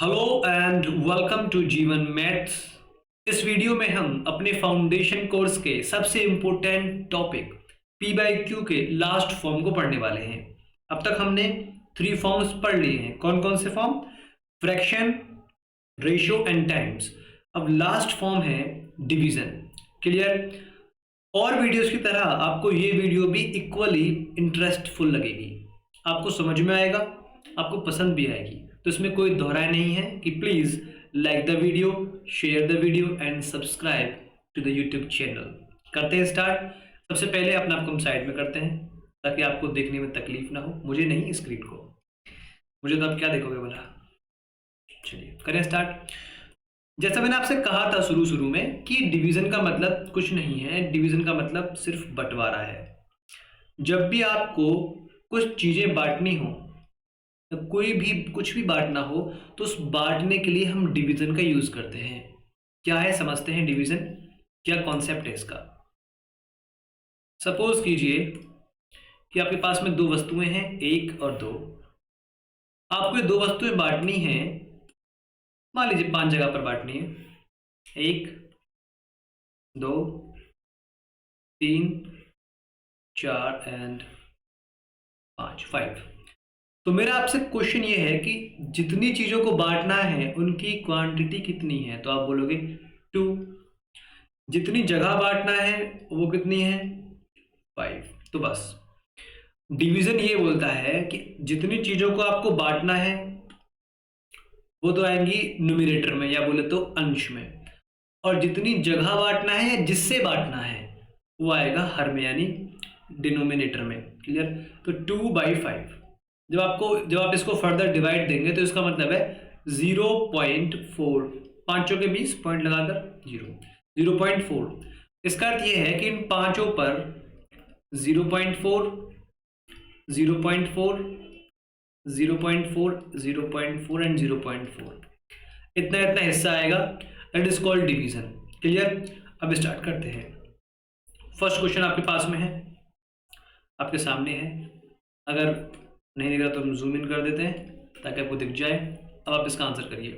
Hello and welcome to जीवन maths. इस video में हम अपने फाउंडेशन कोर्स के सबसे important topic P by Q के लास्ट फॉर्म को पढ़ने वाले हैं। अब तक हमने 3 फॉर्म्स पढ़ लिए हैं। कौन कौन से form? Fraction, ratio and times. अब लास्ट फॉर्म है डिवीजन। क्लियर? और वीडियोस की तरह आपको ये वीडियो भी इक्वली इंटरेस्टफुल लगेगी, आपको समझ में आएगा, आपको पसंद भी आएगी। तो इसमें कोई दोहराए नहीं है कि please like the video, share the video and subscribe to the YouTube channel. करते हैं स्टार्ट। सबसे पहले अपना आपको हम साइड में करते हैं ताकि आपको देखने में तकलीफ ना हो, मुझे नहीं स्क्रीन को। मुझे तो आप क्या देखोगे बोला। चलिए करें स्टार्ट। जैसा मैंने आपसे कहा था शुरू में कि डिवीजन का मतलब कुछ नहीं है, डिवीजन का मतलब सिर्फ बंटवारा है। जब भी आपको कुछ चीजें बांटनी हो, तो कोई भी कुछ भी बांटना हो, तो उस बांटने के लिए हम डिवीजन का यूज करते हैं। क्या है समझते हैं डिवीजन, क्या कॉन्सेप्ट है इसका। सपोज कीजिए कि आपके पास में 2 वस्तुएं हैं, 1 और 2। आपको ये 2 वस्तुएं बांटनी है, मान लीजिए 5 जगह पर बांटनी है। 1 2 3 4 एंड 5। तो मेरा आपसे क्वेश्चन ये है कि जितनी चीजों को बांटना है उनकी क्वांटिटी कितनी है? तो आप बोलोगे 2। जितनी जगह बांटना है वो कितनी है? 5। तो बस डिवीजन ये बोलता है कि जितनी चीजों को आपको बांटना है वो तो आएंगी न्यूमरेटर में, या बोले तो अंश में, और जितनी जगह बांटना है या जिससे बांटना है वो आएगा हर में, यानी डिनोमिनेटर में। क्लियर? तो 2/5। जब आप इसको फर्दर डिवाइड देंगे तो इसका मतलब है 0.4, पांचों के 20 पॉइंट लगाकर 0.4। इसका अर्थ यह है कि इन पांचों पर 0.4 0.4 0.4 0.4 एंड 0.4 इतना इतना हिस्सा आएगा। That is called division. Clear? अब स्टार्ट करते हैं। फर्स्ट क्वेश्चन आपके पास में है, आपके सामने है। अगर नहीं दिख रहा तो हम जूम इन कर देते हैं ताकि आपको दिख जाए। अब आप इसका आंसर करिए।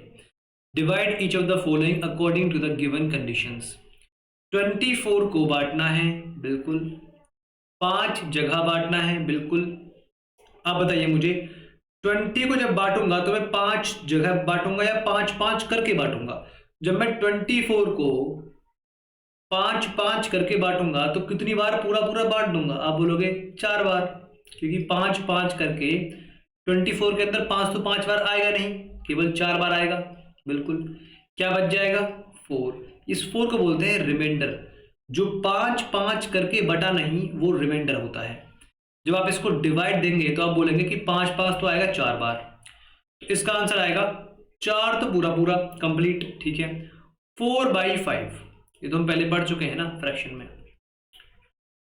Divide each of the following according to the given conditions. 24 को बांटना है, बिल्कुल। 5 जगह बांटना है, बिल्कुल। आप बताइए मुझे, 20 को जब बांटूंगा तो मैं 5 जगह बांटूंगा या 5-5 करके बांटूंगा? जब मैं 24 को 5-5 करके बांटूंगा तो कितनी बार पूरा पूरा बांट दूंगा? आप बोलोगे 4 बार, क्योंकि 5-5 करके 24 के अंदर 5 तो 5 बार आएगा नहीं, केवल 4 बार आएगा। बिल्कुल। क्या बच जाएगा? 4। इस 4 को बोलते हैं रिमाइंडर। जो 5-5 करके बटा नहीं वो रिमाइंडर होता है। जब आप इसको डिवाइड देंगे तो आप बोलेंगे कि 5-5 तो आएगा 4 बार, तो इसका आंसर आएगा 4 तो पूरा पूरा कंप्लीट। ठीक है। 4/5 ये तो हम पहले पढ़ चुके हैं ना फ्रैक्शन में।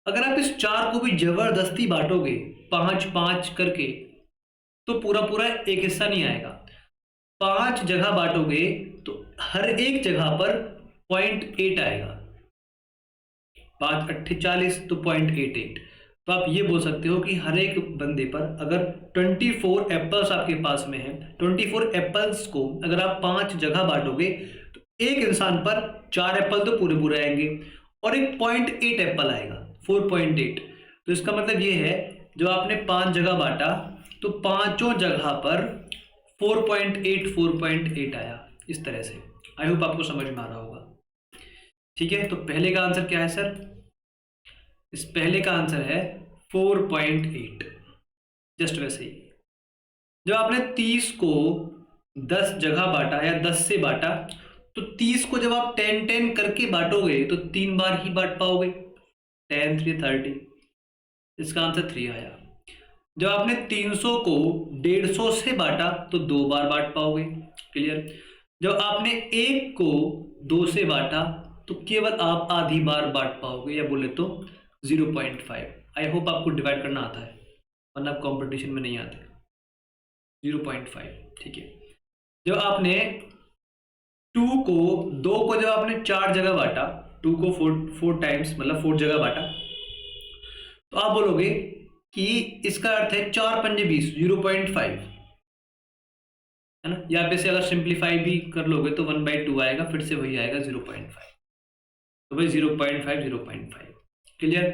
अगर आप इस 4 को भी जबरदस्ती बांटोगे 5-5 करके तो पूरा पूरा एक हिस्सा नहीं आएगा। 5 जगह बांटोगे तो हर एक जगह पर 0.8 आएगा। 5 8 40 तो 0.88। तो आप ये बोल सकते हो कि हर एक बंदे पर अगर 24 एप्पल्स आपके पास में है, 24 एप्पल्स को अगर आप 5 जगह बांटोगे तो एक इंसान पर 4 एप्पल तो पूरे पूरे आएंगे और एक 0.8 एप्पल आएगा, 4.8। तो इसका मतलब ये है जब आपने 5 जगह बांटा तो पांचों जगह पर 4.8 आया। इस तरह से आई होप आपको समझ में आ रहा होगा। ठीक है। तो पहले का आंसर क्या है सर? इस पहले का आंसर है 4.8। जस्ट वैसे ही जब आपने 30 को 10 जगह बांटा या 10 से बांटा तो 30 को जब आप 10-10 करके बांटोगे तो 3 बार ही बांट पाओगे। 10 3 30। इसका आंसर 3 आया। जब आपने 300 को 150 से बांटा तो 2 बार बांट पाओगे। क्लियर? जब आपने 1 को 2 से बांटा तो केवल आप आधी बार बांट पाओगे, या बोले तो 0.5। आई होप आपको डिवाइड करना आता है, वरना आप कॉम्पिटिशन में नहीं आते। 0.5। ठीक है। जब आपने 2 को जब आपने 4 जगह बांटा, 2 को 4 टाइम्स मतलब 4 जगह बांटा, तो आप बोलोगे कि इसका अर्थ है 4 पंजे 20, 0.5 है ना। यहाँ पे से अगर सिंप्लीफाई भी कर लोगे तो 1/2 आएगा, फिर से वही आएगा 0.5। तो भाई 0.5 0.5 क्लियर।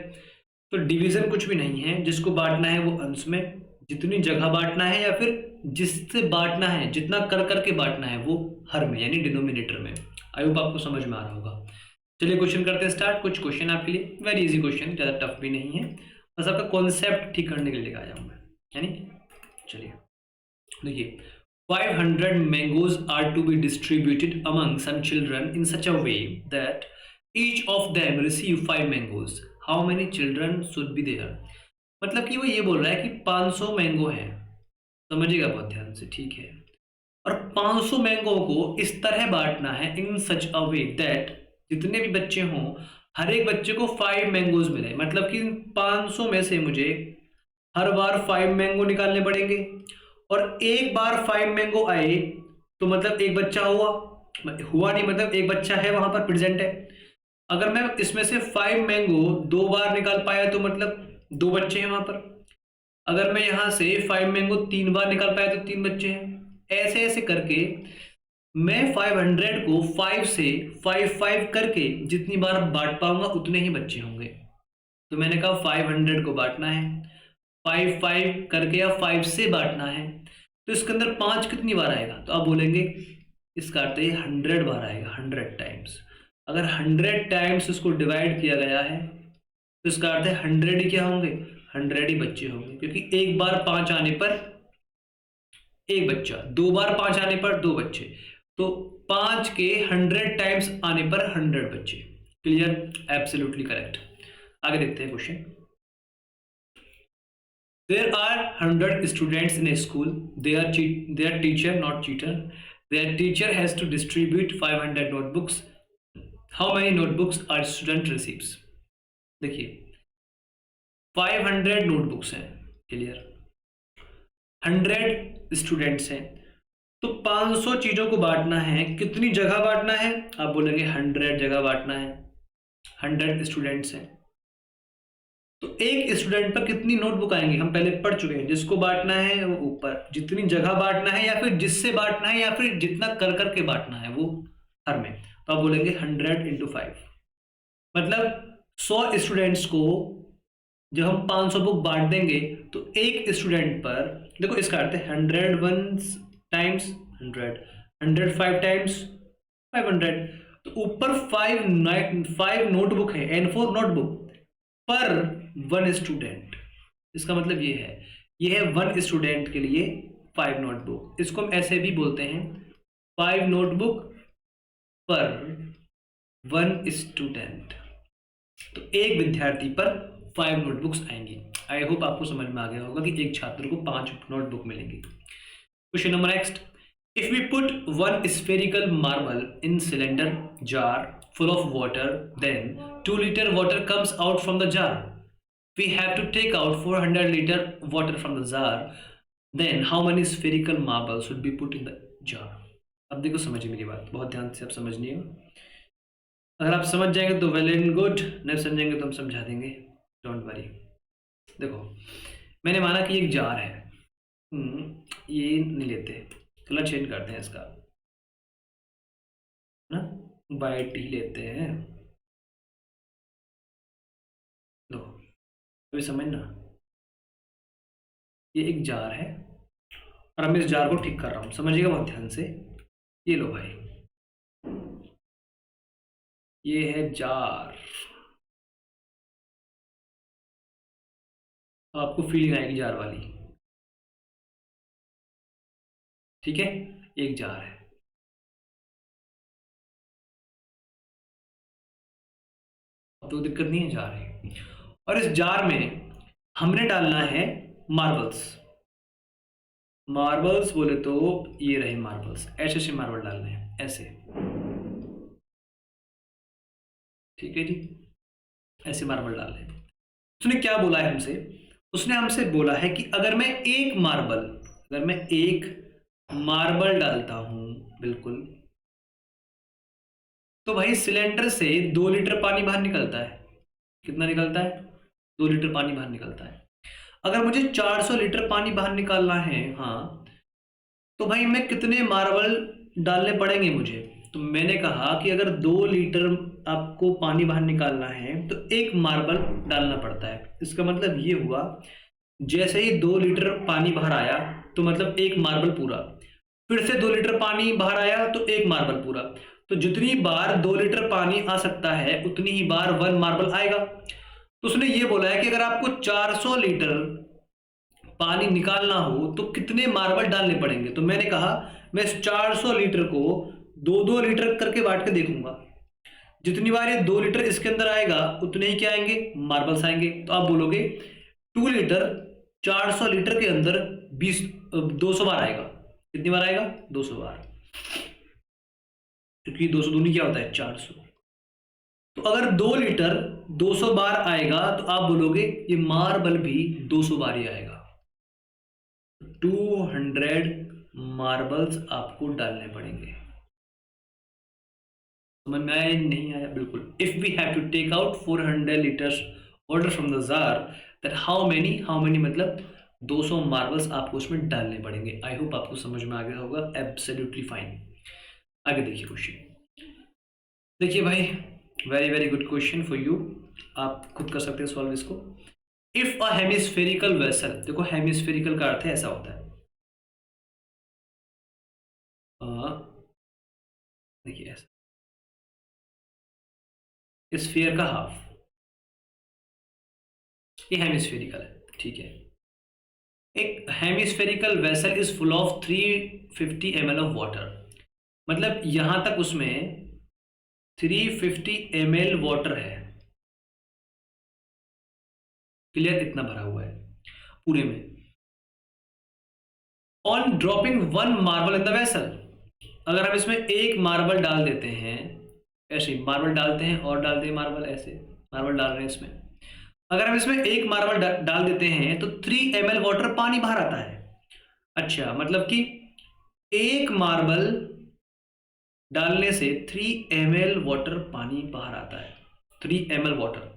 तो डिवीजन कुछ भी नहीं है, जिसको बांटना है वो अंश में, जितनी जगह बांटना है या फिर जिससे बांटना है, जितना कर करके बांटना है वो हर में यानी डिनोमिनेटर में। आई होप आपको समझ में आ रहा होगा। चलिए क्वेश्चन करते हैं स्टार्ट। कुछ क्वेश्चन आपके लिए वेरी इजी क्वेश्चन, ज़्यादा टफ भी नहीं है, बस आपका कॉन्सेप्ट ठीक करने के लिए लेकर आया हूँ मैं, यानी चलिए देखिए 500 mangoes are to be distributed among some children in such a way that each of them receive 5 mangoes. How many children should be there? मतलब कि वो ये बोल रहा है कि 500 मैंगो हैं, समझिएगा बहुत ध्यान से, ठीक है। और 500 मैंगो को इस तरह बांटना है इन सच अ वे दैट जितने भी बच्चे हों हर एक बच्चे को 5 मैंगोज मिले। मतलब कि 500 में से मुझे हर बार 5 मैंगो निकालने पड़ेंगे, और एक बार 5 मैंगो आए तो मतलब एक बच्चा हुआ नहीं, मतलब एक बच्चा है वहां पर प्रेजेंट है। अगर मैं इसमें से 5 मैंगो 2 बार निकाल पाया तो मतलब 2 बच्चे हैं वहां पर। अगर मैं यहां से 5 मैंगो 3 बार निकाल पाया तो 3 बच्चे हैं। ऐसे ऐसे करके मैं 500 को 5 से 5 करके जितनी बार बांट पाऊंगा उतने ही बच्चे होंगे। तो मैंने कहा 500 को बांटना है 5 करके या 5 से बांटना है, तो इसके अंदर 5 कितनी बार आएगा, तो आप बोलेंगे इसका अर्थ है 100 बार आएगा, 100 टाइम्स। अगर 100 टाइम्स इसको डिवाइड किया गया है तो इसका अर्थ है 100 ही क्या होंगे, 100 ही बच्चे होंगे, क्योंकि एक बार 5 आने पर एक बच्चा, 2 बार 5 आने पर 2 बच्चे, तो 5 के 100 टाइम्स आने पर 100 बच्चे। Clear, absolutely correct. आगे देखते हैं question. There are 100 students in a school. Their teacher, not cheater. Their teacher has to distribute 500 notebooks. How many notebooks are student receives? देखिए 500 नोटबुक्स हैं, क्लियर, 100 स्टूडेंट्स हैं, तो 500 चीजों को बांटना है। कितनी जगह बांटना है, आप बोलेंगे 100 जगह बांटना है, 100 स्टूडेंट्स हैं, तो एक स्टूडेंट पर कितनी नोटबुक आएंगी हम पहले पढ़ चुके हैं। जिसको बांटना है वो ऊपर, जितनी जगह बांटना है या फिर जिससे बांटना है या फिर जितना कर करके बांटना है वो हर में। तो आप बोलेंगे 100 × 5, मतलब 100 स्टूडेंट्स को जब हम 500 बुक बांट देंगे तो एक स्टूडेंट पर, देखो इसका अर्थ है 100 1 टाइम्स 100, 105 टाइम्स 500, तो ऊपर 5 नोटबुक है, N4 नोटबुक पर 1 स्टूडेंट। इसका मतलब ये है 1 स्टूडेंट के लिए 5 नोटबुक। इसको हम ऐसे भी बोलते हैं 5 नोटबुक पर 1 स्टूडेंट, तो एक विद्यार्थी पर 5 नोटबुक्स आएंगी। आई होप आपको समझ में आ गया होगा कि एक छात्र को 5 नोटबुक मिलेंगी। Question number next, if we put 1 spherical marble in cylinder jar full of water, then 2 liter water comes out from the jar. We have to take out 400 liter water from the jar. Then how many spherical marbles should be put in the jar? अब देखो समझिए मेरी बात, बहुत ध्यान से आप समझनिए। अगर आप समझ जाएंगे तो वेल एंड गुड, नहीं समझेंगे तो हम समझा देंगे, डोंट वरी। देखो मैंने माना कि एक जार है, ये नहीं लेते, कलर चेंज करते हैं इसका ना, वाइट ही लेते हैं। लो अभी समझना, ये एक जार है और मैं इस जार को ठीक कर रहा हूं, समझिएगा बहुत ध्यान से। ये लो भाई, ये है जार, आपको फीलिंग आएगी जार वाली, ठीक है। एक जार है, अब तो दिक्कत नहीं है, जार है, और इस जार में हमने डालना है मार्बल्स। मार्बल्स बोले तो ये रहे मार्बल्स, ऐसे ऐसे मार्बल डालने हैं, ऐसे, ठीक है जी, ऐसे मार्बल डालने हैं। उसने क्या बोला है हमसे, उसने हमसे बोला है कि अगर मैं एक मार्बल डालता हूं, बिल्कुल, तो भाई सिलेंडर से 2 लीटर पानी बाहर निकलता है। कितना निकलता है, 2 लीटर पानी बाहर निकलता है। अगर मुझे 400 लीटर पानी बाहर निकालना है, हाँ, तो भाई मैं कितने मार्बल डालने पड़ेंगे मुझे? तो मैंने कहा कि अगर 2 लीटर आपको पानी बाहर निकालना है तो 1 मार्बल डालना पड़ता है। इसका मतलब ये हुआ, जैसे ही 2 लीटर पानी बाहर आया तो मतलब 1 मार्बल पूरा, फिर से 2 लीटर पानी बाहर आया तो 1 मार्बल पूरा। तो जितनी बार 2 लीटर पानी आ सकता है उतनी ही बार 1 मार्बल आएगा। तो उसने ये बोला है कि अगर आपको 400 लीटर पानी निकालना हो तो कितने मार्बल डालने पड़ेंगे। तो मैंने कहा मैं इस 400 लीटर को 2-2 लीटर करके बांट के देखूंगा, जितनी बार ये 2 लीटर इसके अंदर आएगा उतने ही क्या आएंगे, मार्बल्स आएंगे। तो आप बोलोगे 2 लीटर 400 लीटर के अंदर 200 बार आएगा। कितनी बार आएगा? 200 बार, क्योंकि 200 दूनी क्या होता है, 400। तो अगर 2 लीटर 200 बार आएगा तो आप बोलोगे ये मार्बल भी 200 बार ही आएगा। 200 मार्बल्स आपको डालने पड़ेंगे। समझ में आया नहीं आया? बिल्कुल। If we have to take out 400 litres water from the jar, that how many मतलब 200 मार्बल्स आपको उसमें डालने पड़ेंगे। आई होप आपको समझ में आ गया होगा। Absolutely fine. आगे देखिए क्वेश्चन। देखिए भाई, very very good question for you. आप खुद कर सकते हैं सॉल्व इसको। इफ अ हेमिस्फेरिकल वेसल, देखो हेमिस्फेरिकल का अर्थ है ऐसा होता है, देखिए ऐसा, स्फीयर का हाफ, ये हेमिस्फेरिकल है, ठीक है। एक hemispherical vessel is full of 350 ml of water, मतलब यहां तक उसमें 350 ml वाटर है। क्लियर? इतना भरा हुआ है पूरे में। On dropping 1 marble in the vessel, अगर हम इसमें 1 मार्बल डाल देते हैं, ऐसे मार्बल डालते हैं और डालते हैं मार्बल, ऐसे मार्बल डाल रहे हैं इसमें, अगर हम इसमें 1 मार्बल डाल देते हैं तो 3 ml वाटर पानी बाहर आता है। अच्छा, मतलब कि 1 मार्बल डालने से 3 ml वाटर पानी बाहर आता है। 3 ml water.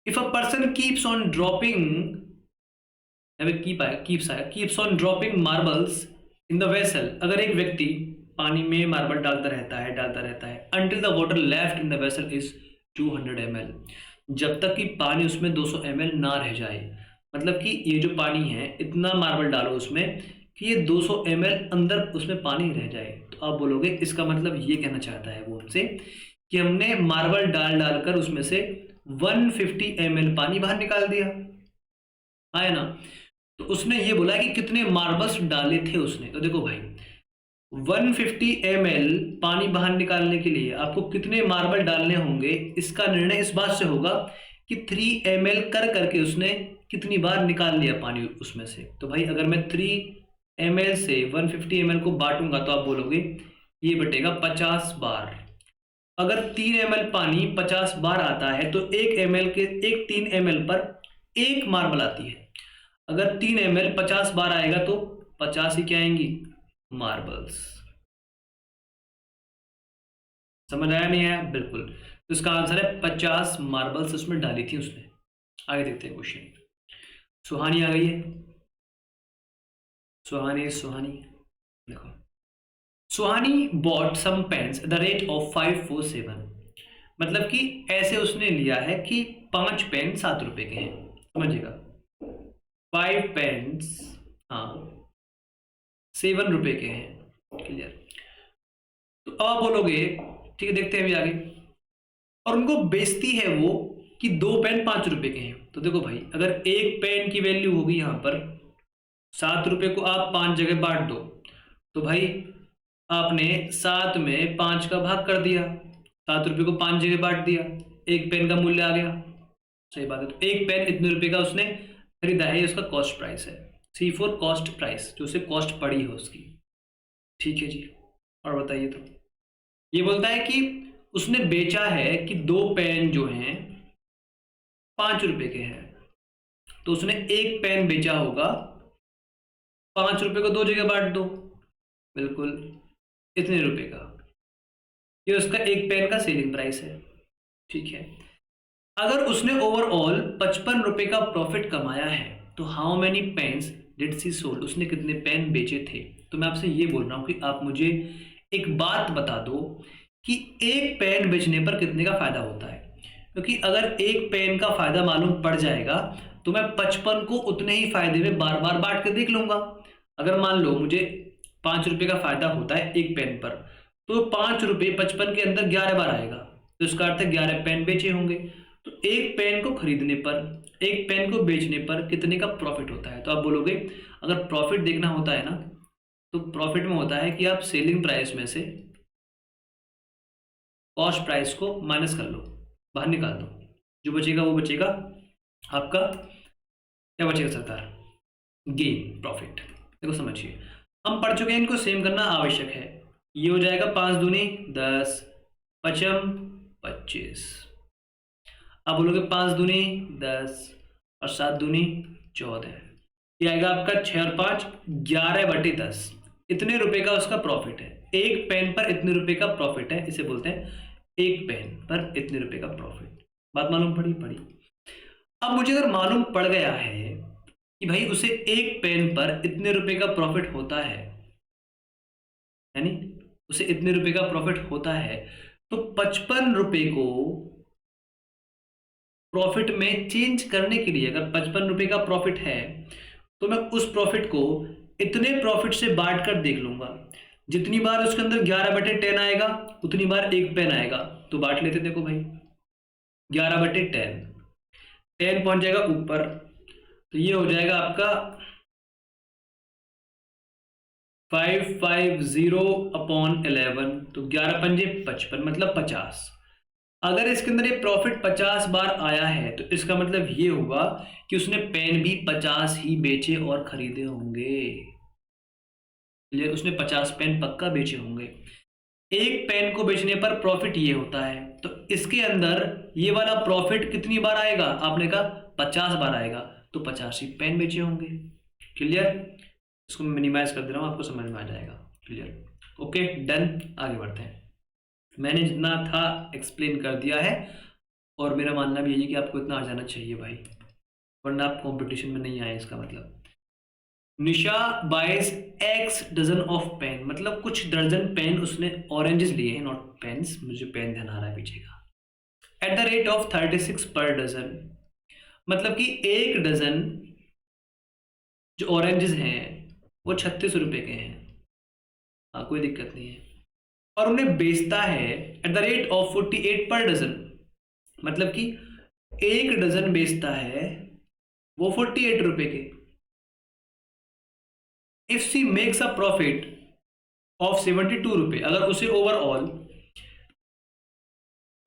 If a person keeps on dropping, keeps on dropping marbles in the vessel, अगर एक व्यक्ति पानी में मार्बल डालता रहता है until the water left in the vessel is 200 ml, जब तक कि पानी उसमें 200 ml ना रह जाए। मतलब कि ये जो पानी है, इतना मार्बल डालो उसमें कि ये 200 ml अंदर उसमें पानी रह जाए। तो आप बोलोगे इसका मतलब ये कहना चाहता है वो हमसे कि हमने मार्बल डाल डालकर उसमें से 150 ml पानी बाहर निकाल दिया, आया ना। तो उसने ये बोला कि कितने मार्बल्स डाले थे उसने। तो देखो भाई, 150 ml पानी बाहर निकालने के लिए आपको कितने मार्बल डालने होंगे, इसका निर्णय इस बात से होगा कि 3 ml कर करके उसने कितनी बार निकाल लिया पानी उसमें से। तो भाई अगर मैं 3 ml से 150 ml को बांटूंगा तो आप बोलोगे ये बटेगा 50 बार। अगर 3 ml पानी 50 बार आता है तो 3 ml पर 1 मार्बल आती है। अगर 3 ml 50 बार आएगा तो 50 ही क्या आएंगी, मार्बल्स। समझ आया नहीं आया? बिल्कुल। तो इसका आंसर है 50 मार्बल्स उसमें डाली थी उसने। आगे देखते हैं क्वेश्चन। सुहानी आ गई है। सुहानी देखो, Suhani bought some pens the rate of 547, मतलब कि ऐसे उसने लिया है कि 5 पेन 7 रुपए के हैं। समझिएगा, 5 पेन्स, हाँ, 7 रुपए के हैं। क्लियर? तो अब आप बोलोगे ठीक है, देखते हैं अभी आगे। और उनको बेचती है वो कि 2 पेन 5 रुपए के हैं। तो देखो भाई, अगर एक पेन की वैल्यू होगी यहां पर 7 रुपए को आप 5 जगह बांट दो, तो भाई आपने 7 में 5 का भाग कर दिया, 7 रुपए को 5 जगह बांट दिया, एक पेन का मूल्य आ गया। सही बात है। तो एक पेन इतने रुपए का उसने खरीदा है, उसका कॉस्ट प्राइस है। C4 कॉस्ट प्राइस, जो उसे कॉस्ट पड़ी है उसकी। ठीक है जी, और बताइए। तो ये बोलता है कि उसने बेचा है कि 2 पेन जो हैं 5 रुपए के हैं, तो उसने एक पेन बेचा होगा, 5 रुपए को 2 जगह बांट दो, बिल्कुल इतने रुपए का। ये उसका एक पेन का सेलिंग प्राइस है। ठीक है। अगर उसने ओवरऑल 55 रुपए का प्रॉफिट कमाया है तो how many pens did she sold, उसने कितने पेन बेचे थे। तो मैं आपसे ये बोल रहा हूँ कि आप मुझे एक बात बता दो कि एक पेन बेचने पर कितने का फायदा होता है, क्योंकि अगर एक पेन का फायदा मालूम पड़ जाएगा तो मैं 55 को उतने ही फायदे में बार बार बांट के देख लूंगा। अगर मान लो मुझे 5 रुपये का फायदा होता है एक पेन पर, तो 5 रुपये 55 के अंदर 11 बार आएगा, तो इसका अर्थ है 11 पेन बेचे होंगे। तो एक पेन को खरीदने पर, एक पेन को बेचने पर कितने का प्रॉफिट होता है। तो आप बोलोगे अगर प्रॉफिट देखना होता है ना, तो प्रॉफिट में होता है कि आप सेलिंग प्राइस में से कॉस्ट प्राइस को माइनस कर लो, बाहर निकाल दो, जो बचेगा वो बचेगा आपका, क्या बचेगा सरकार, गेन, प्रॉफिट। देखो समझिए, हम पढ़ चुके हैं, इनको सेम करना आवश्यक है। ये हो जाएगा 5 दूनी 10, 55 25। आप बोलोगे 5 दूनी 10 और 7 दूनी 14, ये आएगा आपका 6 और 5 11/10। इतने रुपए का उसका प्रॉफिट है, एक पेन पर इतने रुपए का प्रॉफिट है, इसे बोलते हैं एक पेन पर इतने रुपए का प्रॉफिट। बात मालूम पड़ी। अब मुझे अगर मालूम पड़ गया है कि भाई उसे एक पेन पर इतने रुपए का प्रॉफिट होता है, यानी उसे इतने रुपए का प्रॉफिट होता है, तो 55 रुपए को प्रॉफिट में चेंज करने के लिए, अगर 55 रुपए का प्रॉफिट है तो मैं उस प्रॉफिट को इतने प्रॉफिट से बांट कर देख लूंगा। जितनी बार उसके अंदर 11/10 आएगा उतनी बार एक पेन आएगा, तो बांट लेते। देखो भाई 11/10, 10 पहुंच जाएगा ऊपर, तो ये हो जाएगा आपका 550/11, तो 11 पंजे 55, मतलब 50। अगर इसके अंदर ये प्रॉफिट 50 बार आया है तो इसका मतलब ये हुआ कि उसने पेन भी 50 ही बेचे और खरीदे होंगे। उसने 50 पेन पक्का बेचे होंगे। एक पेन को बेचने पर प्रॉफिट ये होता है, तो इसके अंदर ये वाला प्रॉफिट कितनी बार आएगा, आपने कहा 50 बार आएगा, तो 50 ही पेन बेचे होंगे। क्लियर, इसको मैं मिनिमाइज कर दे रहा हूँ, आपको समझ में आ जाएगा। क्लियर, ओके डन, आगे बढ़ते हैं। मैंने जितना था एक्सप्लेन कर दिया है, और मेरा मानना भी यही है कि आपको इतना आ जाना चाहिए भाई, वरना आप कंपटीशन में नहीं आए। इसका मतलब Nisha buys X dozen of pen, मतलब कुछ दर्जन पेन उसने ऑरेंजेस लिए हैं, नॉट पेन्स, मुझे पेन ध्यान आ रहा है पीछे का। एट द रेट ऑफ 36 पर डजन, मतलब कि एक डजन जो ऑरेंजेस हैं वो 36 रुपए के हैं। हाँ कोई दिक्कत नहीं है, और उन्हें बेचता है एट द रेट ऑफ 48 पर डजन, मतलब कि एक डजन बेचता है वो 48 रुपए के। If she makes a profit of 72 रुपए, अगर उसे ओवरऑल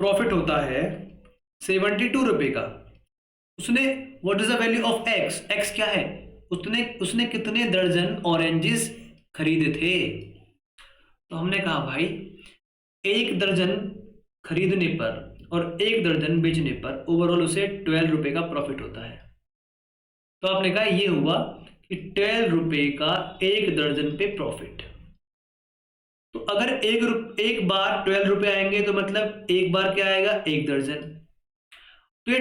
प्रॉफिट होता है 72 रुपए का, उसने what is the value of x, x क्या है, उसने कितने दर्जन ऑरेंजेस खरीदे थे। तो हमने कहा भाई एक दर्जन खरीदने पर और एक दर्जन बेचने पर ओवरऑल उसे 12 रुपए का प्रॉफिट होता है। तो आपने कहा ये हुआ कि 12 रुपए का एक दर्जन पे प्रॉफिट। तो अगर एक बार 12 रुपए आएंगे तो मतलब एक बार क्या आएगा, एक दर्जन। तो ये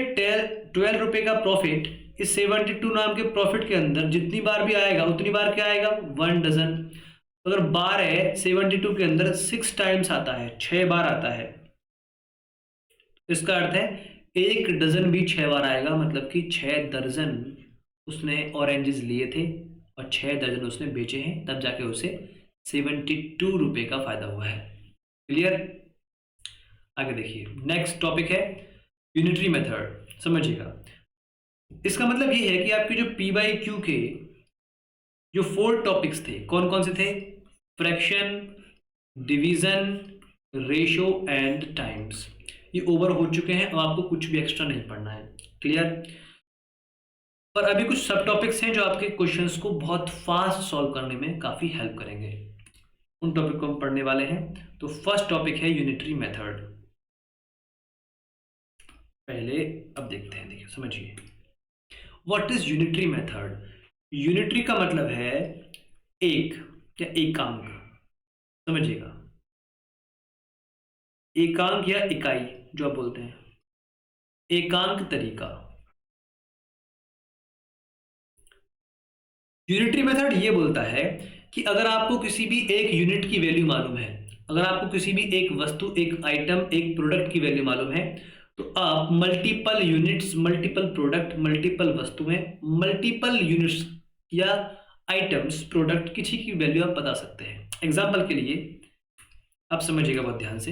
12 रुपए का प्रॉफिट इस 72 नाम के प्रॉफिट के अंदर जितनी बार भी आएगा उतनी बार क्या आएगा, 1 डजन। अगर बार है 72 के अंदर 6 टाइम्स आता है, 6 बार आता है, इसका अर्थ है एक डजन भी 6 बार आएगा, मतलब कि 6 दर्जन उसने ऑरेंजेस लिए थे और 6 दर्जन उसने बेचे हैं, तब जाके उसे 72 रुपए का फायदा हुआ है। क्लियर, आगे देखिए नेक्स्ट टॉपिक है यूनिटरी मेथड, समझिएगा। इसका मतलब ये है कि आपके जो पी बाई क्यू के जो 4 टॉपिक्स थे, कौन कौन से थे, fraction, division, ratio and times, ये ओवर हो चुके हैं और आपको कुछ भी एक्स्ट्रा नहीं पढ़ना है। क्लियर, पर अभी कुछ सब टॉपिक्स हैं जो आपके क्वेश्चंस को बहुत फास्ट सॉल्व करने में काफी हेल्प करेंगे, उन टॉपिक को हम पढ़ने वाले हैं। तो फर्स्ट टॉपिक है यूनिटरी मेथड। पहले अब देखते हैं, देखिए समझिए what is unitary method. Unitary का मतलब है एक या एकांक, समझिएगा, एकांक या इकाई जो आप बोलते हैं, एकांक तरीका। यूनिटरी मेथड ये बोलता है कि अगर आपको किसी भी एक यूनिट की वैल्यू मालूम है, अगर आपको किसी भी एक वस्तु, एक आइटम, एक प्रोडक्ट की वैल्यू मालूम है, तो आप multiple units, multiple product, multiple वस्तुएं, मल्टीपल यूनिट्स या आइटम्स, प्रोडक्ट, किसी की वैल्यू आप बता सकते हैं। एग्जाम्पल के लिए आप समझिएगा बहुत ध्यान से।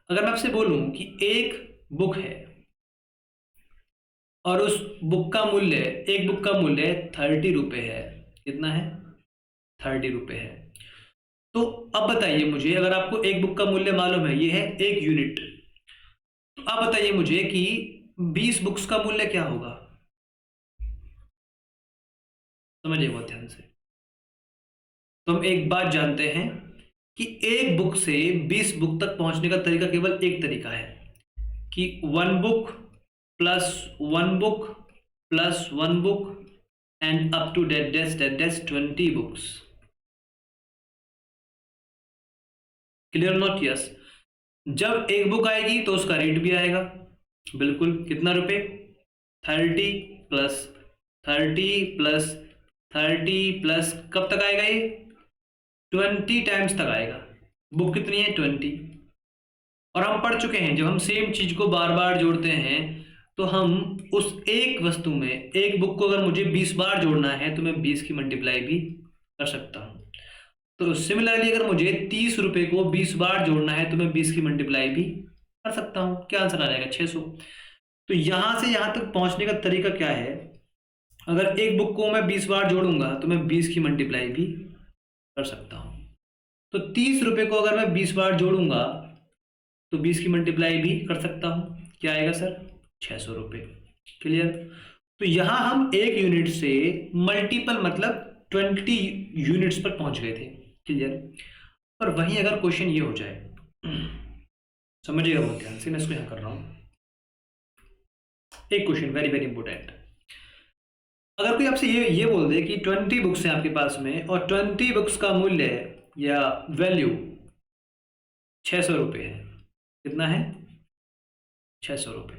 अगर मैं आपसे बोलूं कि एक बुक है और उस बुक का मूल्य, एक बुक का मूल्य 30 रुपये है। कितना है? 30 रुपये है। तो अब बताइए मुझे, अगर आपको एक बुक का मूल्य मालूम है, ये है एक यूनिट, तो आप बताइए मुझे कि 20 बुक्स का मूल्य क्या होगा? समझिए बहुत ध्यान से। तो हम एक बात जानते हैं कि एक बुक से 20 बुक तक पहुंचने का तरीका केवल एक तरीका है कि 1 book plus 1 book plus 1 book and up to that 20 books. Clear not? Yes. जब एक बुक आएगी तो उसका रेट भी आएगा, बिल्कुल। कितना रुपए? 30 प्लस 30 प्लस 30 प्लस, कब तक आएगा ये? 20 टाइम्स तक आएगा। बुक कितनी है? 20। और हम पढ़ चुके हैं, जब हम सेम चीज को बार बार जोड़ते हैं तो हम उस एक वस्तु में, एक बुक को अगर मुझे 20 बार जोड़ना है तो मैं 20 की मल्टीप्लाई भी कर सकता हूं। तो सिमिलरली अगर मुझे 30 रुपए को 20 बार जोड़ना है तो मैं 20 की मल्टीप्लाई भी कर सकता हूं। क्या आंसर आ जाएगा? 600। तो यहां से यहां तक पहुंचने का तरीका क्या है? अगर एक बुक को मैं 20 बार जोड़ूंगा तो मैं 20 की मल्टीप्लाई भी कर सकता हूं। तो 30 रुपए को अगर मैं 20 बार जोड़ूंगा तो 20 की मल्टीप्लाई भी कर सकता हूं। क्या आएगा सर? 600 रुपये। क्लियर? तो यहां हम एक यूनिट से मल्टीपल, मतलब 20 यूनिट्स पर पहुंच गए थे। क्लियर? पर वहीं अगर क्वेश्चन ये हो जाए, समझिएगा बहुत ध्यान से, मैं इसको यहां कर रहा हूं। एक क्वेश्चन वेरी वेरी इंपोर्टेंट। अगर कोई आपसे ये बोल दे कि 20 बुक्स हैं आपके पास में और 20 बुक्स का मूल्य या वैल्यू 600 रुपये है। कितना है? 600 रुपये।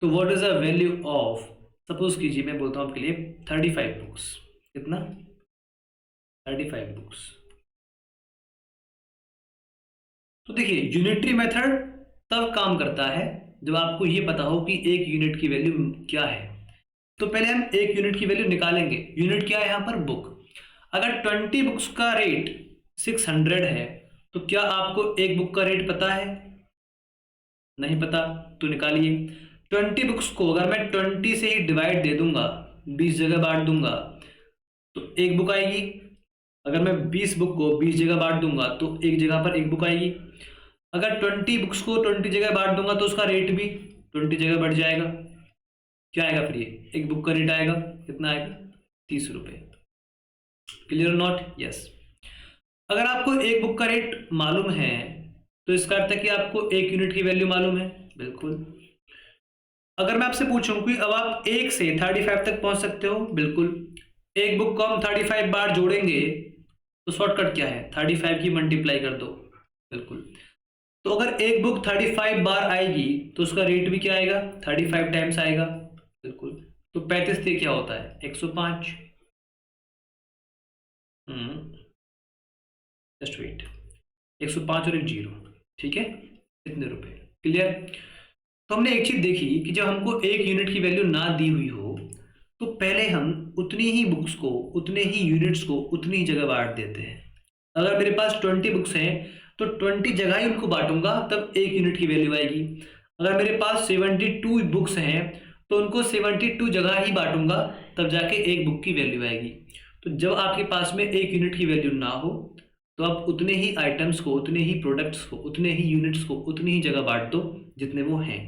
तो what is the value of, suppose कीजिए मैं बोलता हूं आपके लिए 35 बुक्स। कितना? 35 बुक्स। तो देखिए, यूनिटरी मेथड तब काम करता है जब आपको ये पता हो कि एक यूनिट की वैल्यू क्या है। तो पहले हम एक यूनिट की वैल्यू निकालेंगे। यूनिट क्या है यहां पर? बुक। अगर 20 बुक्स का रेट 600 है तो क्या आपको एक बुक का रेट पता है? नहीं पता। तो निकालिए। 20 बुक्स को अगर मैं 20 से ही डिवाइड दे दूंगा, 20 जगह बांट दूंगा, तो एक बुक आएगी। अगर मैं 20 बुक को 20 जगह बांट दूंगा तो एक जगह पर एक बुक आएगी। अगर 20 बुक्स को 20 जगह बांट दूंगा तो उसका रेट भी 20 जगह बढ़ जाएगा। क्या आएगा फिर? ये एक बुक का रेट आएगा। कितना आएगा? 30 रुपये। Clear not? यस। अगर आपको एक बुक का रेट मालूम है तो इसका अर्थ है कि आपको एक यूनिट की वैल्यू मालूम है। बिल्कुल। अगर मैं आपसे पूछूं कि अब आप 1 से 35 तक पहुंच सकते हो? बिल्कुल। एक बुक को हम 35 बार जोड़ेंगे तो शॉर्टकट क्या है? 35 की मल्टीप्लाई कर दो। बिल्कुल। तो अगर एक बुक 35 बार आएगी तो उसका रेट भी क्या आएगा? 35 टाइम्स आएगा। बिल्कुल। तो 35 से क्या होता है? 105। जस्ट वेट, 105 और एक जीरो। ठीक है? कितने रुपए? क्लियर? तो हमने एक चीज देखी कि जब हमको एक यूनिट की वैल्यू ना दी हुई हो तो पहले हम उतनी ही बुक्स को, उतने ही यूनिट्स को उतनी ही जगह बांट देते हैं। अगर मेरे पास 20 बुक्स हैं तो 20 जगह ही उनको बांटूंगा, तब एक यूनिट की वैल्यू आएगी। अगर मेरे पास 72 बुक्स हैं तो उनको 72 जगह ही बांटूंगा, तब जाके एक बुक की वैल्यू आएगी। तो जब आपके पास में एक यूनिट की वैल्यू ना हो तो आप उतने ही आइटम्स को, उतने ही प्रोडक्ट्स को, उतने ही यूनिट्स को उतनी ही जगह बांट दो जितने वो हैं।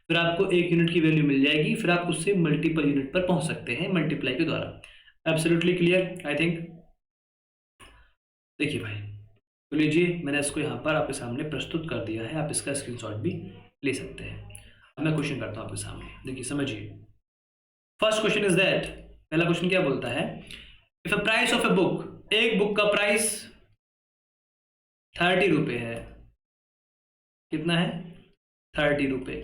फिर आपको एक यूनिट की वैल्यू मिल जाएगी। फिर आप उससे मल्टीपल यूनिट पर पहुंच सकते हैं मल्टीप्लाई के द्वारा। Absolutely clear I think. देखिए भाई, तो लीजिए, मैंने इसको यहाँ पर आपके सामने प्रस्तुत कर दिया है। आप इसका स्क्रीनशॉट भी ले सकते हैं। अब मैं क्वेश्चन करता हूँ आपके सामने। देखिए समझिए। फर्स्ट क्वेश्चन इज दैट, पहला क्वेश्चन क्या बोलता है? If a price of a book, एक बुक का प्राइस 30 रुपये है। कितना है? 30 रुपये।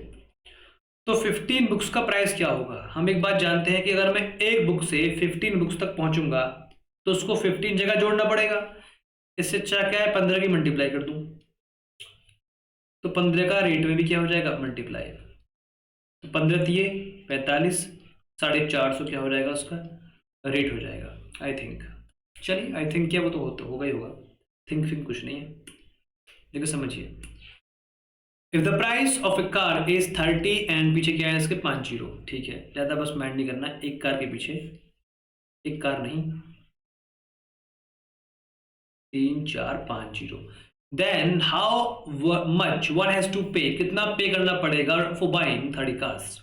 तो 15 बुक्स का प्राइस क्या होगा? हम एक बात जानते हैं कि अगर मैं एक बुक से 15 बुक्स तक पहुंचूंगा तो उसको 15 जगह जोड़ना पड़ेगा। इससे अच्छा क्या है 15 की मल्टीप्लाई कर दूं, तो 15 का रेट में भी क्या हो जाएगा मल्टीप्लाई, तो 15 दिए 45, 450 क्या हो जाएगा उसका रेट हो जाएगा आई थिंक। चलिए आई थिंक क्या वो तो होगा ही होगा, थिंक कुछ नहीं है, देखो समझिए। If the price of A car is 30 and पीछे क्या है इसके 5 जीरो, ठीक है, ज़्यादा बस माइंड नहीं करना, एक कार के पीछे, एक कार नहीं 3 4 5 जीरो, then how much one has to pay, कितना पे करना पड़ेगा फॉर बाइंग 30 कार्स,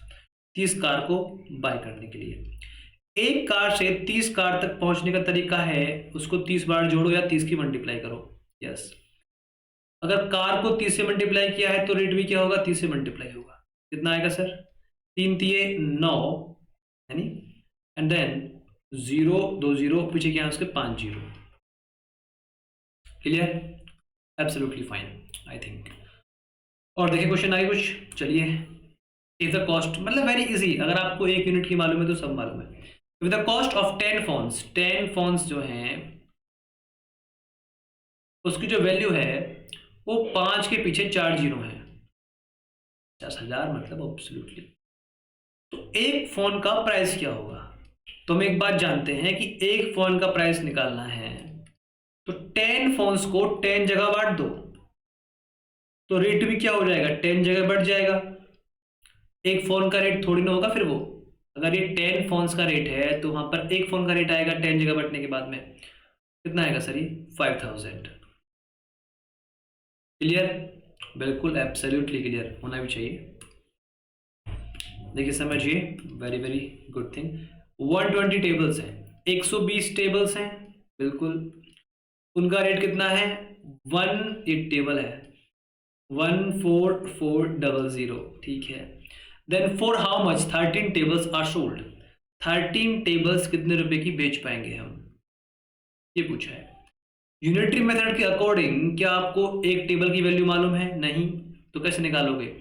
30 कार को बाय करने के लिए। एक कार से 30 कार तक पहुंचने का तरीका है उसको 30 बार जोड़ो या 30 की मल्टीप्लाई करो। यस, अगर कार को 30 से मल्टीप्लाई किया है तो रेट भी क्या होगा 30 से मल्टीप्लाई होगा, कितना आएगा सर 3 तिये 9 यानी, एंड देन 0 2 0 पीछे क्या है उसके 5 zero. Clear, absolutely fine I think. और देखिए क्वेश्चन आगे कुछ, चलिए। इफ द कॉस्ट, मतलब वेरी इजी, अगर आपको एक यूनिट की मालूम है तो सब मालूम है। If the cost of 10 phones, 10 phones जो हैं उसकी जो वैल्यू है वो 5 के पीछे 4 जीरो है, 50,000 मतलब एब्सोल्युटली। तो एक फोन का प्राइस क्या होगा, तो हम एक बात जानते हैं कि एक फोन का प्राइस निकालना है तो 10 फोन्स को 10 जगह बांट दो, तो रेट भी क्या हो जाएगा 10 जगह बढ़ जाएगा। एक फोन का रेट थोड़ी ना होगा फिर वो, अगर ये 10 फोन्स का रेट है तो वहां पर एक फोन का रेट आएगा 10 जगह बढ़ने के बाद में कितना आएगा सर, ये 5000। क्लियर, बिल्कुल एब्सोल्युटली क्लियर होना भी चाहिए। देखिए समझिए, very very good thing. 120 tables हैं, 120 टेबल्स हैं, बिल्कुल। उनका रेट कितना है 1, एक टेबल है 14400, ठीक है। Then for how much 13 tables are sold, 13 tables कितने रुपए की बेच पाएंगे हम, ये पूछा है। यूनिटरी मेथड के अकॉर्डिंग क्या आपको एक टेबल की वैल्यू मालूम है, नहीं, तो कैसे निकालोगे,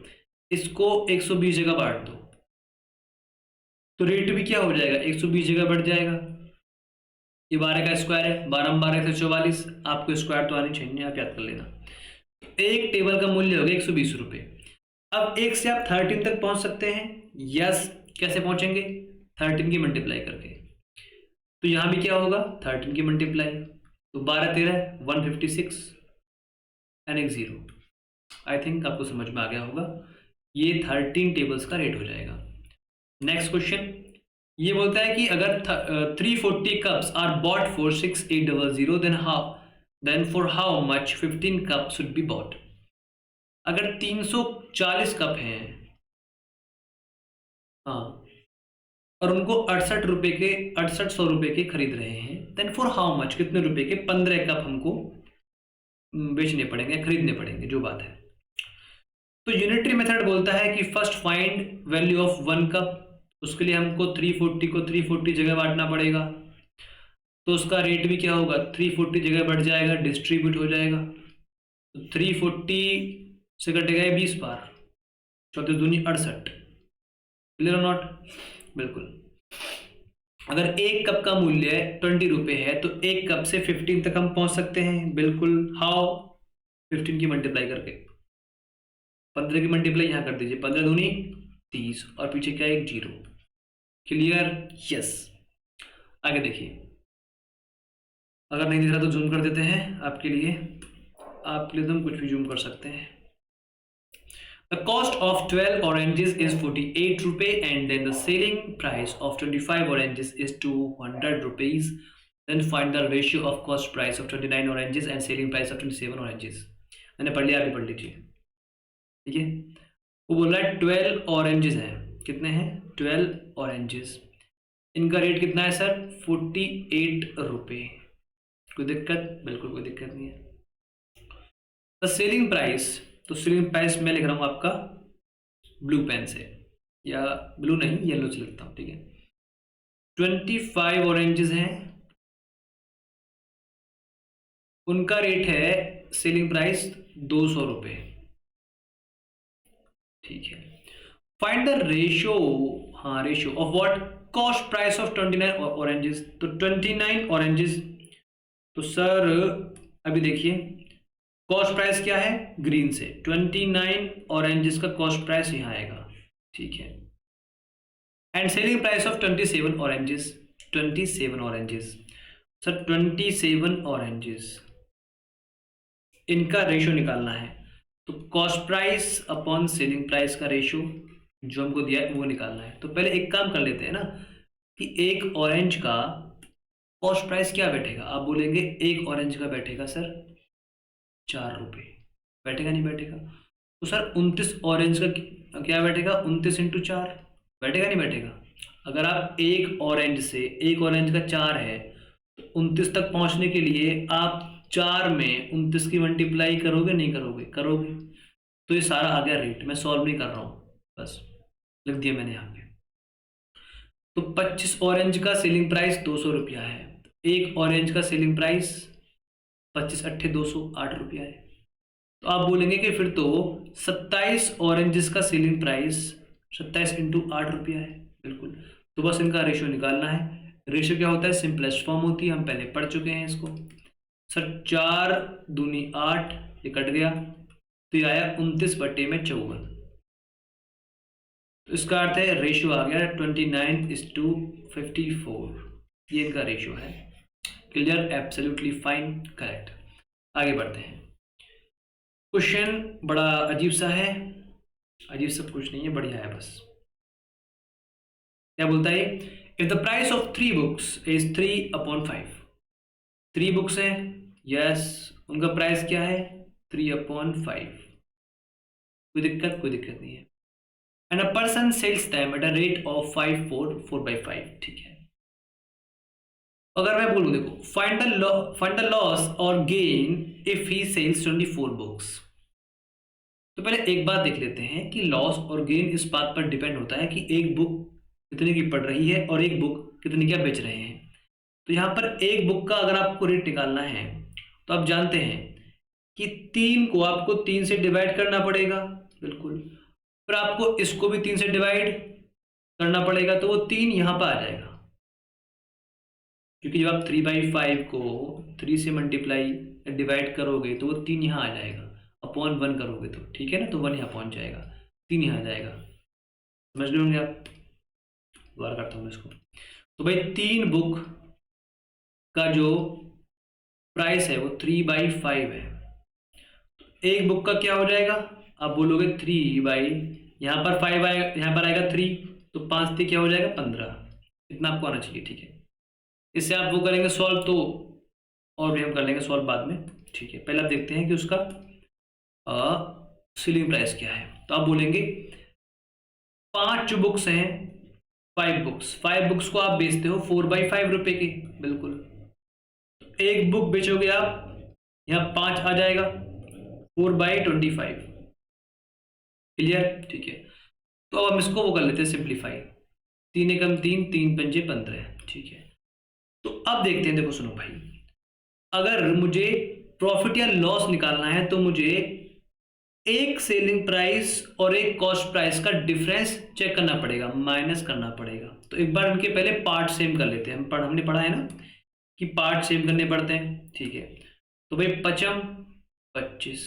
इसको 120 जगह बांट दो तो रेट भी क्या हो जाएगा 120 जगह बढ़ जाएगा। ये 12 का स्क्वायर है, 12 12 से 44, आपको स्क्वायर तो आनी चाहिए, आप याद कर लेना। एक टेबल का मूल्य हो गया 120 रुपये। अब एक से आप 13 तक पहुंच सकते हैं, यस, कैसे पहुंचेंगे 13 की मल्टीप्लाई करके, तो यहां भी क्या होगा 13 की मल्टीप्लाई, तो 12 13 156 एंड एक जीरो। आई थिंक आपको समझ में आ गया होगा, ये 13 टेबल्स का रेट हो जाएगा। नेक्स्ट क्वेश्चन ये बोलता है कि अगर 340 cups are bought for 6800 then for how much 15 cup should be bought. अगर 340 कप हैं, हाँ, और उनको 6800 रुपए के खरीद रहे हैं, देन फॉर हाउ मच कितने रुपए के 15 कप हमको बेचने पड़ेंगे, खरीदने पड़ेंगे, जो बात है। तो यूनिटरी मेथड बोलता है कि first find value of 1 cup, उसके लिए हमको 340 को 340 जगह बांटना पड़ेगा, तो उसका रेट भी क्या होगा 340 जगह बढ़ जाएगा, डिस्ट्रीब्यूट हो जाएगा, तो 340 से कटेगा 20 बार, 14 दूनी 68। क्लियर और नॉट, बिल्कुल। अगर एक कप का मूल्य 20 रुपये है तो एक कप से 15 तक हम पहुंच सकते हैं, बिल्कुल। हाउ, 15 की मल्टीप्लाई करके, 15 की मल्टीप्लाई यहां कर दीजिए, 15 दूनी 30 और पीछे क्या है एक जीरो। Clear, yes. आगे देखिए, अगर नहीं दिख रहा तो जूम कर देते हैं आपके लिए, आपके लिए तो हम कुछ भी जूम कर सकते हैं। The cost of 12 oranges is 48 rupees and then the selling price of 25 oranges is 200 rupees. Then find the ratio of cost price of 29 oranges and selling price of 27 oranges. मैंने पढ़ लिया, आप भी पढ़ लीजिए, ठीक है। वो बोल रहा है 12 ऑरेंजेस हैं, कितने हैं 12 ऑरेंजेस, इनका रेट कितना है सर 48 रुपये। कोई दिक्कत, बिल्कुल कोई दिक्कत नहीं है। द सेलिंग प्राइस, तो सेलिंग प्राइस मैं लिख रहा हूँ आपका ब्लू पेन से, या ब्लू नहीं येलो से लिखता हूँ, ठीक है। 25 ऑरेंजेस हैं, उनका रेट है सेलिंग प्राइस 200 रुपये, ठीक है। फाइंड द रेशियो, हाँ ratio of what cost price of 29 oranges, तो 29 ऑरेंजेस, तो सर अभी देखिए कॉस्ट प्राइस क्या है, ग्रीन से 29 ऑरेंजेस का कॉस्ट प्राइस यहाँ आएगा, ठीक है। And selling price of 27 oranges, 27 oranges, sir 27 oranges, इनका रेशो निकालना है, तो cost price upon selling price का रेशो जो हमको दिया है वो निकालना है। तो पहले एक काम कर लेते हैं ना कि एक ऑरेंज का कॉस्ट प्राइस क्या बैठेगा, आप बोलेंगे एक ऑरेंज का बैठेगा सर 4 रुपये, बैठेगा नहीं बैठेगा, तो सर 29 ऑरेंज का क्या बैठेगा, 29 इंटू 4, बैठेगा नहीं बैठेगा। अगर आप एक ऑरेंज से, एक ऑरेंज का 4 है, तो 29 तक पहुंचने के लिए आप 4 में 29 की मल्टीप्लाई करोगे नहीं करोगे, करोगे, तो ये सारा आ गया रेट, मैं सॉल्व नहीं कर रहा हूँ, बस लिख दिया मैंने यहाँ पे। तो 25 ऑरेंज का सेलिंग प्राइस 200 रुपया है, एक ऑरेंज का सेलिंग प्राइस 25 अट्ठे 200, 8 रुपया है। तो आप बोलेंगे कि फिर तो 27 ऑरेंजेस का सेलिंग प्राइस 27 इंटू 8 रुपया है, बिल्कुल। तो बस इनका रेशियो निकालना है। रेशियो क्या होता है, सिंपलेस्ट फॉर्म होती है, हम पहले पढ़ चुके हैं इसको। सर 4 दूनी 8, ये कट गया, तो ये आया 29/54। तो इसका अर्थ है रेशियो आ गया 29:54, ये इनका रेशियो है। Clear, absolutely fine, correct. आगे बढ़ते हैं। क्वेश्चन बड़ा अजीब सा है, अजीब सब कुछ नहीं है, बढ़िया है बस। क्या बोलता है, if the price of 3 books is 3/5, 3 books है, यस, उनका प्राइस क्या है 3/5, कोई दिक्कत नहीं है। And a person sells them at a rate of 4/5, ठीक है। अगर मैं बोलूं देखो, फाइंड द लॉस और gain if he sells 24 books, तो पहले एक बात देख लेते हैं कि लॉस और गेन इस बात पर डिपेंड होता है कि एक बुक कितने की पड़ रही है और एक बुक कितने का बेच रहे हैं। तो यहाँ पर एक बुक का अगर आपको रेट निकालना है तो आप जानते हैं कि 3 को आपको 3 से डिवाइड करना पड़ेगा, बिल्कुल, फिर आपको इसको भी 3 से डिवाइड करना पड़ेगा, तो वो 3 यहाँ पर आ जाएगा, क्योंकि जब आप 3/5 को 3 से मल्टीप्लाई डिवाइड करोगे तो वो 3 यहाँ आ जाएगा, अपॉन 1 करोगे तो, ठीक है ना, तो 1 यहाँ पहुँच जाएगा, 3 यहाँ आ जाएगा, समझ लोगे आप। दोबारा करता हूँ इसको। तो भाई 3 बुक का जो प्राइस है वो 3/5 है, एक बुक का क्या हो जाएगा, आप बोलोगे 3 बाई, यहाँ पर 5 आएगा, यहाँ पर आएगा 3, तो 5 से क्या हो जाएगा 15, इतना आपको आना चाहिए, ठीक है। इससे आप वो करेंगे सॉल्व, तो और भी हम कर लेंगे सॉल्व बाद में, ठीक है। पहले आप देखते हैं कि उसका सेलिंग प्राइस क्या है। तो आप बोलेंगे 5 बुक्स हैं, 5 बुक्स को आप बेचते हो 4/5 रुपए की, बिल्कुल, तो एक बुक बेचोगे आप, यहाँ 5 आ जाएगा, 4/25, क्लियर, ठीक है। तो अब हम इसको वो कर लेते हैं सिंप्लीफाई, 3 एकम 3, 3 पंजे 15, ठीक है। तो अब देखते हैं, देखो सुनो भाई, अगर मुझे प्रॉफिट या लॉस निकालना है तो मुझे एक सेलिंग प्राइस और एक कॉस्ट प्राइस का डिफरेंस चेक करना पड़ेगा, माइनस करना पड़ेगा। तो एक बार उनके पहले पार्ट सेम कर लेते हैं, हमने पढ़ा है ना कि पार्ट सेम करने पड़ते हैं, ठीक है। तो भाई 5 25,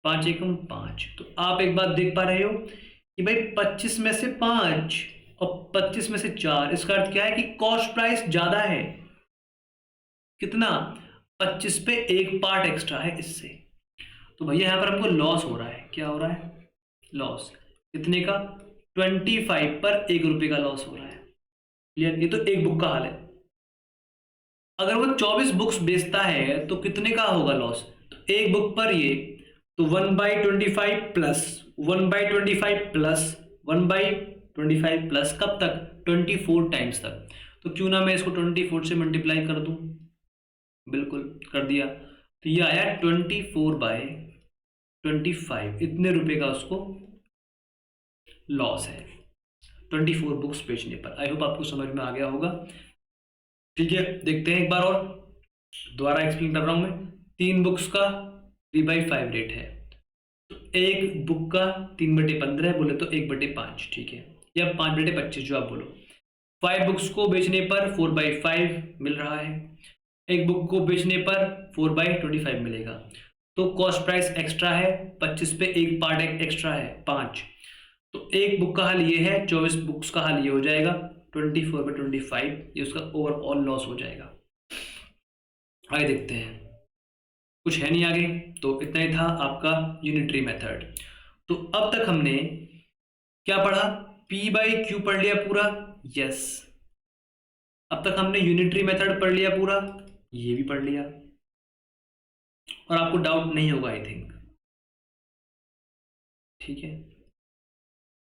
5 एकम 5, तो आप एक बात देख पा रहे हो कि भाई 25 में से 5 और 25 में से 4, इसका अर्थ क्या है कि कॉस्ट प्राइस ज्यादा है, कितना, 25 पे एक पार्ट एक्स्ट्रा है इससे। तो भैया यहाँ पर हमको लॉस हो रहा है, क्या हो रहा है, लॉस, कितने का, 25 पर 1 रुपये का लॉस हो रहा है, क्लियर। ये तो एक बुक का हाल है। अगर वो 24 बुक्स बेचता है तो कितने का होगा लॉस, तो एक बुक पर ये, तो 1/25 प्लस 1/25 प्लस 1/25 प्लस कब तक, 24 टाइम्स तक। तो क्यों ना मैं इसको 24 से मल्टीप्लाई कर दूं, बिल्कुल कर दिया, तो ये आया 24/25, इतने रुपए का उसको लॉस है 24 बुक्स बेचने पर। आई होप आपको समझ में आ गया होगा, ठीक है। देखते हैं एक बार और, दोबारा एक्सप्लेन कर रहा हूं मैं। 3 बुक्स का 3/5 रेट है, तो एक बुक का 3/15 बोले तो 1/5, ठीक है, या 5/25 जो आप बोलो। 5 बुक्स को बेचने पर 4/5 मिल रहा है, एक बुक को बेचने पर 4/25 मिलेगा। तो कॉस्ट प्राइस एक्स्ट्रा है 25 पे, एक पार्ट एक्स्ट्रा है 5, तो एक बुक का हल ये है, 24 बुक्स का हल ये हो जाएगा 24/25, ये उसका ओवरऑल लॉस हो जाएगा। आगे देखते हैं, कुछ है नहीं आगे, तो इतना ही था आपका यूनिटरी मेथड। तो अब तक हमने क्या पढ़ा, P/Q पढ़ लिया पूरा, यस। अब तक हमने यूनिटरी मेथड पढ़ लिया पूरा, ये भी पढ़ लिया, और आपको डाउट नहीं होगा आई थिंक, ठीक है।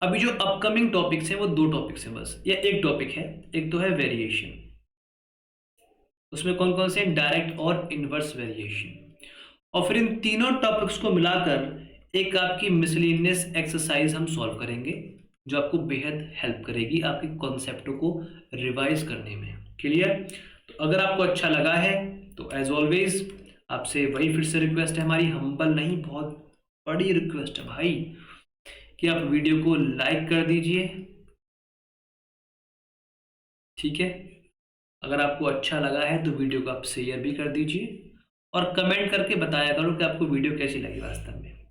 अभी जो अपकमिंग टॉपिक्स हैं वो 2 टॉपिक्स हैं बस, या एक टॉपिक है, एक तो है वेरिएशन। उसमें कौन कौन से, डायरेक्ट और इनवर्स वेरिएशन, और फिर इन तीनों टॉपिक्स को मिलाकर एक आपकी मिसलेनियस एक्सरसाइज हम सॉल्व करेंगे, जो आपको बेहद हेल्प करेगी आपके कॉन्सेप्टों को रिवाइज करने में। क्लियर? तो अगर आपको अच्छा लगा है तो एज ऑलवेज आपसे वही फिर से रिक्वेस्ट है हमारी, हम्बल नहीं, बहुत बड़ी रिक्वेस्ट है भाई, कि आप वीडियो को लाइक कर दीजिए, ठीक है। अगर आपको अच्छा लगा है तो वीडियो को आप शेयर भी कर दीजिए, और कमेंट करके बताया करो कि आपको वीडियो कैसी लगी वास्तव में,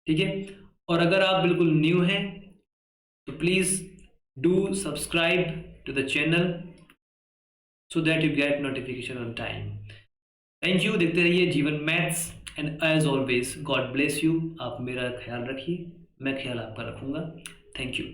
ठीक है। और अगर आप बिल्कुल न्यू हैं तो please do subscribe to the channel so that you get notification on time. Thank you, देखते रहिए Jeevan maths, and as always God bless you. आप मेरा ख्याल रखिए, मैं ख्याल आपका रखूँगा। Thank you.